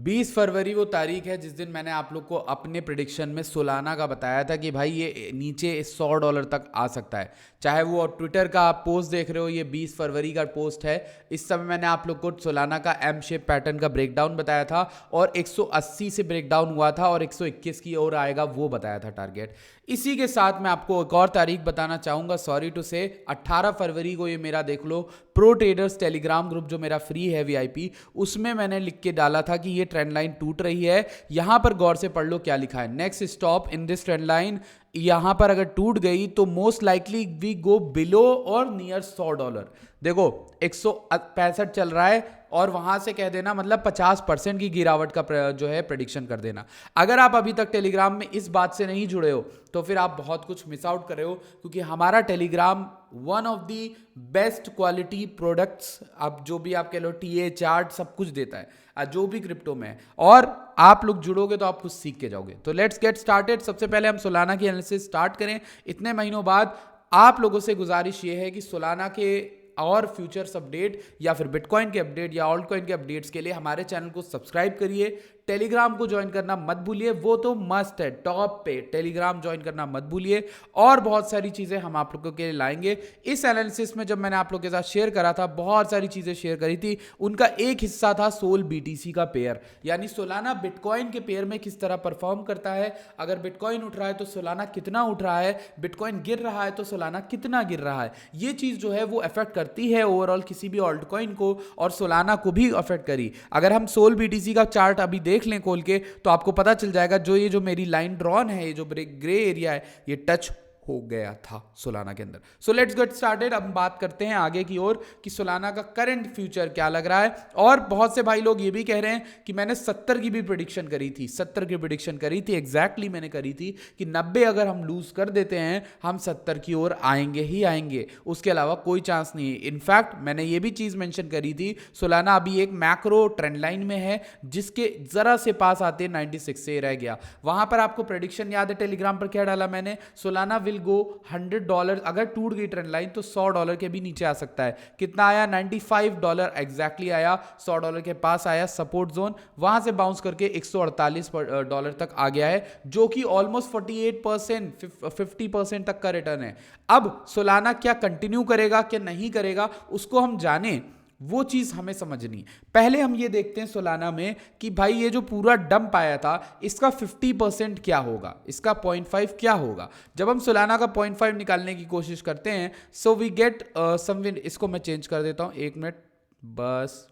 20 फरवरी वो तारीख है जिस दिन मैंने आप लोग को अपने प्रिडिक्शन में सोलाना का बताया था कि भाई ये नीचे $100 तक आ सकता है। चाहे वो ट्विटर का आप पोस्ट देख रहे हो, ये 20 फरवरी का पोस्ट है। इस समय मैंने आप लोग को सोलाना का एम शेप पैटर्न का ब्रेकडाउन बताया था और 180 से ब्रेकडाउन हुआ था और 121 की ओर आएगा वो बताया था टारगेट। इसी के साथ मैं आपको एक और तारीख बताना चाहूँगा, सॉरी टू से 18 फरवरी को ये मेरा देख लो प्रो ट्रेडर्स टेलीग्राम ग्रुप जो मेरा फ्री है वीआईपी, उसमें मैंने लिख के डाला था कि ये ट्रेंड लाइन टूट रही है। यहां पर गौर से पढ़ लो क्या लिखा है, next stop in this trend line. यहां पर अगर टूट गई तो most likely we go below और नियर $100। देखो 165 चल रहा है और वहां से कह देना मतलब 50% की गिरावट का जो है प्रेडिक्शन कर देना। अगर आप अभी तक टेलीग्राम में इस बात से नहीं जुड़े हो तो फिर आप बहुत कुछ मिस आउट कर रहे हो, क्योंकि हमारा Telegram one of the best quality products, अब जो भी आप कह लो टीए चार्ट सब कुछ देता है जो भी क्रिप्टो में है, और आप लोग जुड़ोगे तो आप कुछ सीख के जाओगे। तो लेट्स गेट स्टार्टेड। सबसे पहले हम सोलाना की एनालिसिस स्टार्ट करें। इतने महीनों बाद आप लोगों से गुजारिश ये है कि सोलाना के और फ्यूचर्स अपडेट या फिर बिटकॉइन के अपडेट या ऑल्ट कॉइन के अपडेट्स के लिए हमारे चैनल को सब्सक्राइब करिए, टेलीग्राम को ज्वाइन करना मत भूलिए, वो तो मस्ट है, टॉप पे टेलीग्राम ज्वाइन करना मत भूलिए। और बहुत सारी चीजें हम आप लोगों के लिए लाएंगे। इस एनालिसिस में जब मैंने आप लोगों के साथ शेयर करा था, बहुत सारी चीजें शेयर करी थी, उनका एक हिस्सा था सोल बीटीसी का पेयर, यानी सोलाना बिटकॉइन के पेयर में किस तरह परफॉर्म करता है। अगर बिटकॉइन उठ रहा है तो सोलाना कितना उठ रहा है, बिटकॉइन गिर रहा है तो सोलाना कितना गिर रहा है। ये चीज जो है वो अफेक्ट करती है ओवरऑल किसी भी ऑल्ट कॉइन को, और सोलाना को भी अफेक्ट करी। अगर हम सोल बीटीसी का चार्ट अभी देख लें खोल के तो आपको पता चल जाएगा, ये जो मेरी लाइन ड्रॉन है, ये जो ग्रे एरिया है, ये टच हो गया था सोलाना के अंदर। So let's get started. अब बात करते हैं आगे की ओर कि सोलाना का करंट फ्यूचर क्या लग रहा है। और बहुत से भाई लोग ये भी कह रहे हैं कि मैंने 70 की भी प्रेडिक्शन करी थी, 70 की प्रेडिक्शन करी थी, एग्जैक्टली मैंने करी थी कि 90 अगर हम लूज कर देते हैं हम 70 की ओर आएंगे ही आएंगे, उसके अलावा कोई चांस नहीं है। इनफैक्ट मैंने ये भी चीज मेंशन करी थी, सोलाना अभी एक मैक्रो ट्रेंड लाइन में है जिसके जरा से पास आते 96 से रह गया। वहां पर आपको प्रेडिक्शन याद है टेलीग्राम पर क्या डाला मैंने, सोलाना विल गो $100, अगर टूट गई ट्रेंड लाइन तो $100 के भी नीचे आ सकता है। कितना आया, $95 एग्जैक्टली आया, $100 के पास आया सपोर्ट जोन, वहां से बाउंस करके $148 तक आ गया है, जो कि ऑलमोस्ट 48% 50% तक का रिटर्न है। अब सोलाना क्या कंटिन्यू करेगा क्या नहीं करेगा उसको हम जाने, वो चीज हमें समझनी। पहले हम ये देखते हैं सोलाना में कि भाई ये जो पूरा डंप आया था इसका 50% क्या होगा, इसका 0.5 क्या होगा। जब हम सोलाना का 0.5 निकालने की कोशिश करते हैं, सो वी गेट समविन, इसको मैं चेंज कर देता हूं, एक मिनट बस,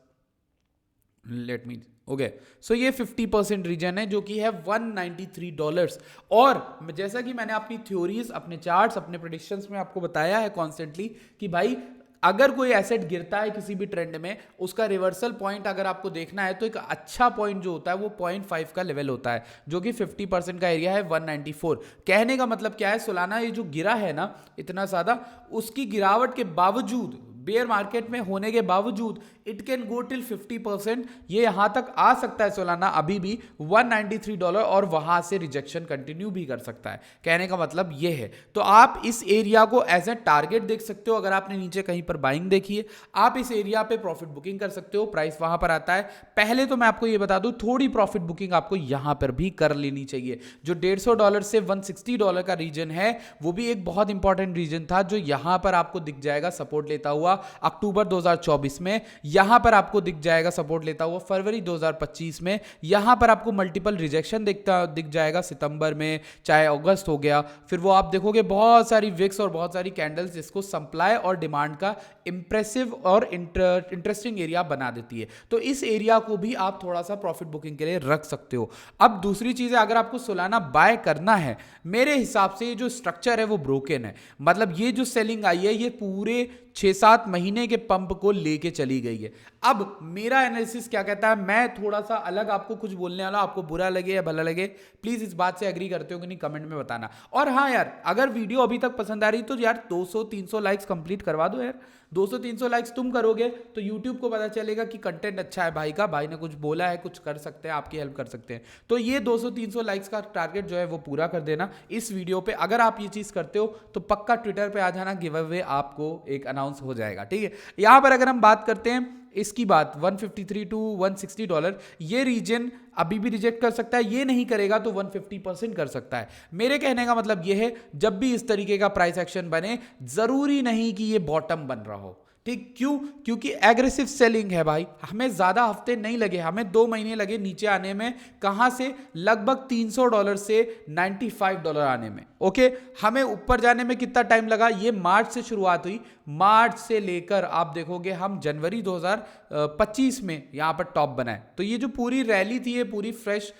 लेट मी, ओके। सो ये 50% रीजन है जो कि है $193। और जैसा कि मैंने अपनी थ्योरीज, अपने चार्ट्स, अपने प्रेडिक्शंस में आपको बताया है कॉन्स्टेंटली कि भाई अगर कोई एसेट गिरता है किसी भी ट्रेंड में, उसका रिवर्सल पॉइंट अगर आपको देखना है तो एक अच्छा पॉइंट जो होता है वो 0.5 का लेवल होता है, जो कि 50% का एरिया है 194। कहने का मतलब क्या है, सोलाना ये जो गिरा है ना इतना ज्यादा, उसकी गिरावट के बावजूद, बेयर मार्केट में होने के बावजूद, इट कैन गो टिल 50%, ये यहां तक आ सकता है सोलाना अभी भी $193, और वहां से रिजेक्शन कंटिन्यू भी कर सकता है। कहने का मतलब ये है। तो आप इस एरिया को एज ए टारगेट देख सकते हो। अगर आपने नीचे कहीं पर बाइंग देखी है, आप इस एरिया पे प्रॉफिट बुकिंग कर सकते हो, प्राइस वहां पर आता है। पहले तो मैं आपको ये बता दूं, थोड़ी प्रॉफिट बुकिंग आपको यहां पर भी कर लेनी चाहिए। जो $150 से $160 का रीजन है वो भी एक बहुत इंपॉर्टेंट रीजन था, जो यहां पर आपको दिख जाएगा सपोर्ट लेता हुआ अक्टूबर 2024 में, यहां पर आपको दिख जाएगा सपोर्ट लेता हुआ फरवरी 2025 में, यहां पर आपको मल्टीपल रिजेक्शन दिख जाएगा सितंबर में, चाहे अगस्त हो गया। फिर वो आप देखोगे बहुत सारी विक्स और बहुत सारी कैंडल्स जिसको सप्लाई और डिमांड का इंप्रेसिव और इंटरेस्टिंग एरिया बना देती है। तो इस एरिया को भी आप थोड़ा सा प्रॉफिट बुकिंग के लिए रख सकते हो। अब दूसरी चीज है, अगर आपको सोलाना बाय करना है, मेरे हिसाब से ये जो स्ट्रक्चर है वो ब्रोकन है। मतलब ये जो सेलिंग आई है ये पूरे 6-7 महीने के पंप को लेके चली गई है। अब मेरा एनालिसिस क्या कहता है, मैं थोड़ा सा अलग आपको कुछ बोलने वाला, आपको बुरा लगे या भला लगे, प्लीज इस बात से एग्री करते हो कि नहीं कमेंट में बताना। और हाँ यार, अगर वीडियो अभी तक पसंद आ रही तो यार 200-300 लाइक्स कंप्लीट करवा दो यार। 200-300 लाइक्स तुम करोगे तो YouTube को पता चलेगा कि कंटेंट अच्छा है भाई का, भाई ने कुछ बोला है, कुछ कर सकते हैं, आपकी हेल्प कर सकते हैं। तो ये 200-300 लाइक्स का टारगेट जो है वो पूरा कर देना इस वीडियो पे। अगर आप ये चीज करते हो तो पक्का ट्विटर पे आ जाना, गिव अवे आपको एक अनाउंस हो जाएगा, ठीक है। यहां पर अगर हम बात करते हैं इसकी बात 153 टू $160, ये रीजन अभी भी रिजेक्ट कर सकता है, ये नहीं करेगा तो 150% कर सकता है। मेरे कहने का मतलब ये है, जब भी इस तरीके का प्राइस एक्शन बने, जरूरी नहीं कि ये बॉटम बन रहा हो, ठीक? क्यों? क्योंकि एग्रेसिव सेलिंग है भाई। हमें ज्यादा हफ्ते नहीं लगे, हमें 2 महीने लगे नीचे आने में। कहां से? लगभग $300 से $95 आने में। ओके, हमें ऊपर जाने में कितना टाइम लगा? ये मार्च से शुरुआत हुई, मार्च से लेकर आप देखोगे हम जनवरी 2025 में यहां पर टॉप बनाए। तो ये जो पूरी रैली थी, ये पूरी फ्रेश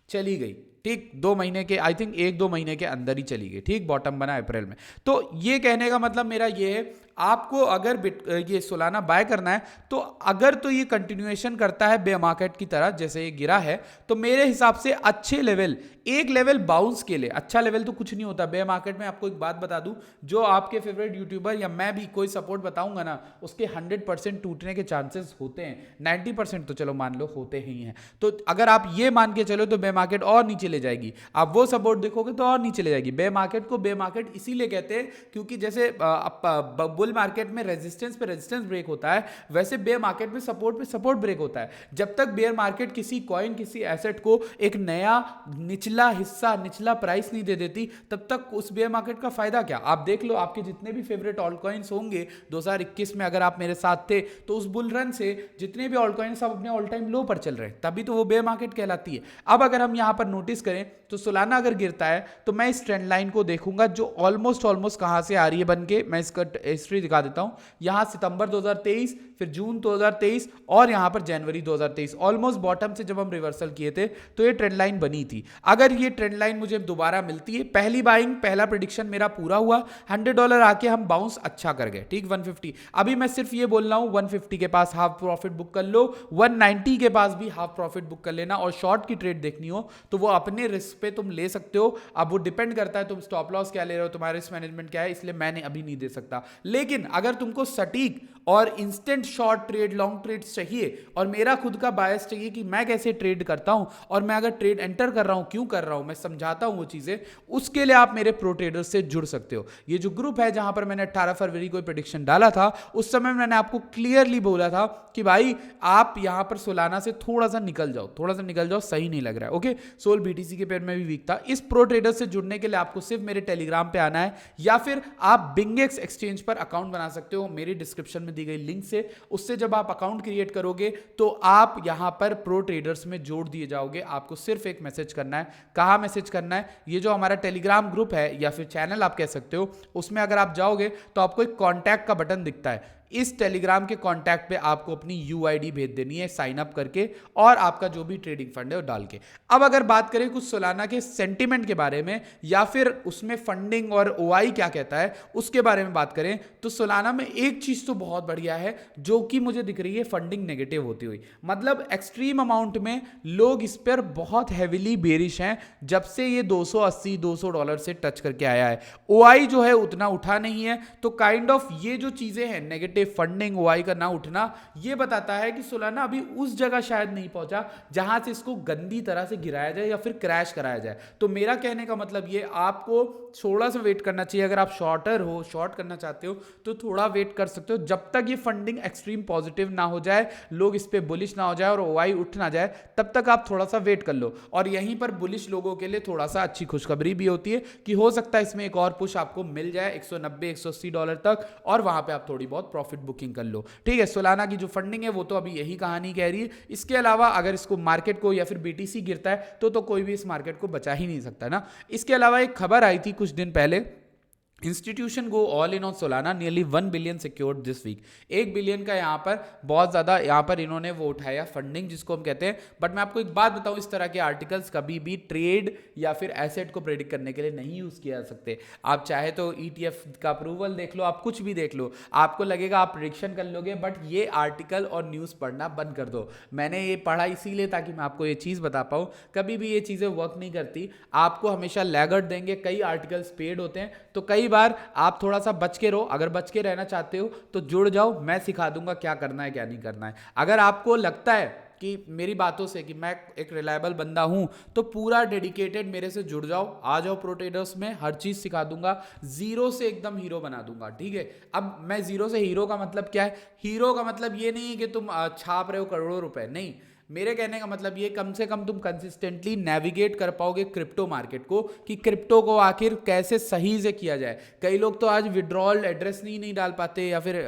चली गई, ठीक? 2 महीने के, आई थिंक 1-2 महीने के अंदर ही चली गई, ठीक? बॉटम बना अप्रैल में। तो ये कहने का मतलब मेरा ये है, आपको अगर ये सोलाना बाय करना है, तो अगर तो ये कंटिन्यूएशन करता है बेयर मार्केट की तरह, जैसे ये गिरा है, तो मेरे हिसाब से अच्छे लेवल, एक लेवल बाउंस के लिए, अच्छा लेवल तो कुछ नहीं होता बेयर मार्केट में। आपको एक बात बता दूं, जो आपके फेवरेट यूट्यूबर या मैं भी कोई सपोर्ट बताऊंगा ना, उसके 100% टूटने के चांसेस होते हैं। 90% तो चलो मान लो होते ही हैं। तो अगर आप ये मान के चलो तो बेयर मार्केट और नीचे ले जाएगी। आप वो सपोर्ट देखोगे तो और नीचे ले जाएगी। बेयर मार्केट को बेयर मार्केट इसीलिए कहते हैं क्योंकि जैसे बुल मार्केट में रेजिस्टेंस पे रेजिस्टेंस ब्रेक होता है, वैसे बेयर मार्केट में सपोर्ट पे सपोर्ट ब्रेक होता है। जब तक बेयर मार्केट किसी कॉइन, किसी एसेट को एक नया निचला हिस्सा, निचला प्राइस नहीं दे देती, तब तक उस बेयर मार्केट का फायदा क्या? आप देख लो, आपके जितने भी फेवरेट ऑल्ट कॉइन्स होंगे 2021 में, अगर आप मेरे साथ थे, तो उस बुल रन से जितने भी ऑल्ट कॉइन्स अपने ऑल टाइम लो पर चल रहे हैं, तभी तो वो बेयर मार्केट कहलाती है। अब अगर हम यहां पर नोटिस करें तो सोलाना अगर गिरता है, तो मैं इस ट्रेंड लाइन को देखूंगा जो ऑलमोस्ट कहां से आ रही है बन के। मैं इसका हिस्ट्री दिखा देता हूं। यहां सितंबर 2023, फिर जून 2023 और यहां पर जनवरी 2023, ऑलमोस्ट बॉटम से जब हम रिवर्सल किए थे तो ये ट्रेंड लाइन बनी थी। अगर ये ट्रेंड लाइन मुझे दोबारा मिलती है, पहली बाइंग, पहला प्रेडिक्शन मेरा पूरा हुआ, $100 आके हम बाउंस अच्छा कर गए, ठीक? 150, अभी मैं सिर्फ ये बोल रहा हूं 150 के पास हाफ प्रॉफिट बुक कर लो, 190 के पास भी हाफ प्रॉफिट बुक कर लेना। और शॉर्ट की ट्रेड देखनी हो तो वो अपने रिस्क पे तुम ले सकते हो। अब वो डिपेंड करता है तुम स्टॉप लॉस क्या ले रहे हो, तुम्हारा रिस्क मैनेजमेंट क्या है, इसलिए मैंने अभी नहीं दे सकता। लेकिन अगर तुमको सटीक और instant short trade, long trade चाहिए, और मेरा खुद का बायस चाहिए कि मैं कैसे ट्रेड करता हूं, और मैं अगर ट्रेड एंटर कर रहा हूं क्यों कर रहा हूं, मैं समझाता हूं वो चीजें, उसके लिए आप मेरे प्रो ट्रेडर्स से जुड़ सकते हो। ये जो ग्रुप है जहां पर मैंने 18 फरवरी को प्रेडिक्शन डाला था, उस समय मैंने आपको क्लियरली बोला था कि भाई आप यहां पर सोलाना से थोड़ा सा निकल जाओ, सही नहीं लग रहा है। ओके, सोल बीटीसी के पेयर में भी वीक था। इस प्रो ट्रेडर से जुड़ने के लिए आपको सिर्फ मेरे टेलीग्राम पे आना है, या फिर आप बिंगेक्स एक्सचेंज पर अकाउंट बना सकते हो मेरी डिस्क्रिप्शन में दी गई लिंक से। उससे जब आप अकाउंट क्रिएट करोगे तो आप यहां पर प्रो ट्रेडर्स में जोड़ दिए जाओगे। आपको सिर्फ एक मैसेज करना है। कहां मैसेज करना है? ये जो हमारा टेलीग्राम ग्रुप है या फिर चैनल आप कह सकते हो, उसमें अगर आप जाओगे तो आपको एक कॉन्टैक्ट का बटन दिखता है। इस टेलीग्राम के कॉन्टैक्ट पे आपको अपनी यूआईडी भेज देनी है साइन अप करके, और आपका जो भी ट्रेडिंग फंड है वो डाल के। अब अगर बात करें कुछ सोलाना के सेंटिमेंट के बारे में, या फिर उसमें फंडिंग और ओआई क्या कहता है उसके बारे में बात करें, तो सोलाना में एक चीज तो बहुत बढ़िया है जो कि मुझे दिख रही है, फंडिंग नेगेटिव होती हुई। मतलब एक्सट्रीम अमाउंट में लोग इस पर बहुत हैविली बेरिश हैं जब से ये $280-200 से टच करके आया है। ओआई जो है उतना उठा नहीं है, तो काइंड ऑफ ये जो चीजें हैं नेगेटिव फंडिंग, ओआई का ना उठना, ये बताता है कि सोलाना अभी उस जगह शायद नहीं पहुंचा जहां से इसको गंदी तरह से गिराया जाए या फिर क्रैश कराया जाए। तो मेरा कहने का मतलब ये, आपको थोड़ा सा वेट करना चाहिए। अगर आप शॉर्टर हो, शॉर्ट करना चाहते हो, तो थोड़ा वेट कर सकते हो जब तक ये फंडिंग एक्सट्रीम पॉजिटिव ना हो जाए, लोग इस पे बुलिश ना हो जाए और ओआई उठ ना जाए, तब तक आप थोड़ा सा वेट कर लो। और यहीं पर बुलिश लोगों के लिए थोड़ा सा अच्छी खुशखबरी भी होती है कि हो सकता है इसमें एक और पुश आपको मिल जाए $190-180 तक, और वहां पे आप थोड़ी बहुत प्रॉफिट बुकिंग कर लो। ठीक है, सोलाना की जो फंडिंग है वो तो अभी यही कहानी कह रही है। इसके अलावा अगर इसको मार्केट को या फिर बीटीसी गिरता है तो कोई भी इस मार्केट को बचा ही नहीं सकता ना। इसके अलावा एक खबर आई थी कुछ दिन पहले, institution go all in on Solana, nearly 1 billion secured this week. 1 billion का यहाँ पर बहुत ज़्यादा यहाँ पर इन्होंने वो उठाया फंडिंग, जिसको हम कहते हैं। बट मैं आपको एक बात बताऊँ, इस तरह के आर्टिकल्स कभी भी ट्रेड या फिर एसेट को प्रेडिक्ट करने के लिए नहीं यूज़ किया जा सकते। आप चाहे तो ETF का अप्रूवल देख लो, आप कुछ भी देख लो, आपको लगेगा आप प्रेडिक्शन कर लोगे, बट ये आर्टिकल और न्यूज़ पढ़ना बंद कर दो। मैंने ये पढ़ा इसीलिए ताकि मैं आपको ये चीज़ बता पाऊँ, कभी भी ये चीज़ें वर्क नहीं करती। आपको हमेशा लैगर्ड देंगे, कई आर्टिकल्स पेड होते हैं, तो कई बार आप थोड़ा सा बच के रहो। अगर बच के रहना चाहते हो तो जुड़ जाओ, मैं सिखा दूंगा क्या करना है क्या नहीं करना है। अगर आपको लगता है कि मेरी बातों से कि मैं एक रिलायबल बंदा हूं, तो पूरा डेडिकेटेड मेरे से जुड़ जाओ, आ जाओ प्रो ट्रेडर्स में, हर चीज सिखा दूंगा, जीरो से एकदम हीरो बना दूंगा, ठीक है। अब मैं जीरो से हीरो का मतलब क्या है, हीरो का मतलब ये नहीं है कि तुम छाप रहे हो करोड़ों रुपए, नहीं। मेरे कहने का मतलब ये कम से कम तुम कंसिस्टेंटली नेविगेट कर पाओगे क्रिप्टो मार्केट को, कि क्रिप्टो को आखिर कैसे सही से किया जाए। कई लोग तो आज विड्रॉल एड्रेस नहीं डाल पाते या फिर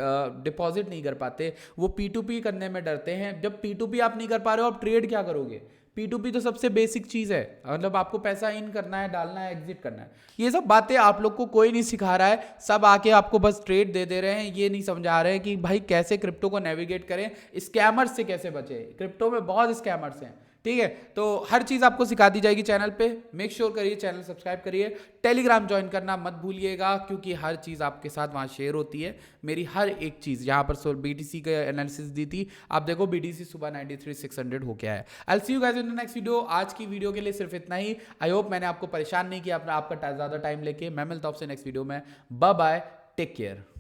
डिपॉजिट नहीं कर पाते, वो P2P करने में डरते हैं। जब P2P आप नहीं कर पा रहे हो, आप ट्रेड क्या करोगे? P2P तो सबसे बेसिक चीज है, मतलब आपको पैसा इन करना है, डालना है, एग्जिट करना है। ये सब बातें आप लोग को कोई नहीं सिखा रहा है, सब आके आपको बस ट्रेड दे रहे हैं, ये नहीं समझा रहे हैं कि भाई कैसे क्रिप्टो को नेविगेट करें, स्कैमर्स से कैसे बचे। क्रिप्टो में बहुत स्कैमर्स हैं, ठीक है। तो हर चीज आपको सिखा दी जाएगी चैनल पे। मेक श्योर करिए चैनल सब्सक्राइब करिए, टेलीग्राम ज्वाइन करना मत भूलिएगा, क्योंकि हर चीज आपके साथ वहां शेयर होती है। मेरी हर एक चीज यहाँ पर BTC का एनालिसिस दी थी, आप देखो BTC सुबह 93,600 हो गया है। I see you guys in the next video. आज की वीडियो के लिए सिर्फ इतना ही। आई होप मैंने आपको परेशान नहीं किया आपका ज्यादा टाइम लेके। मैं मिलता हूँ आपसे नेक्स्ट वीडियो में। Bye bye, take care.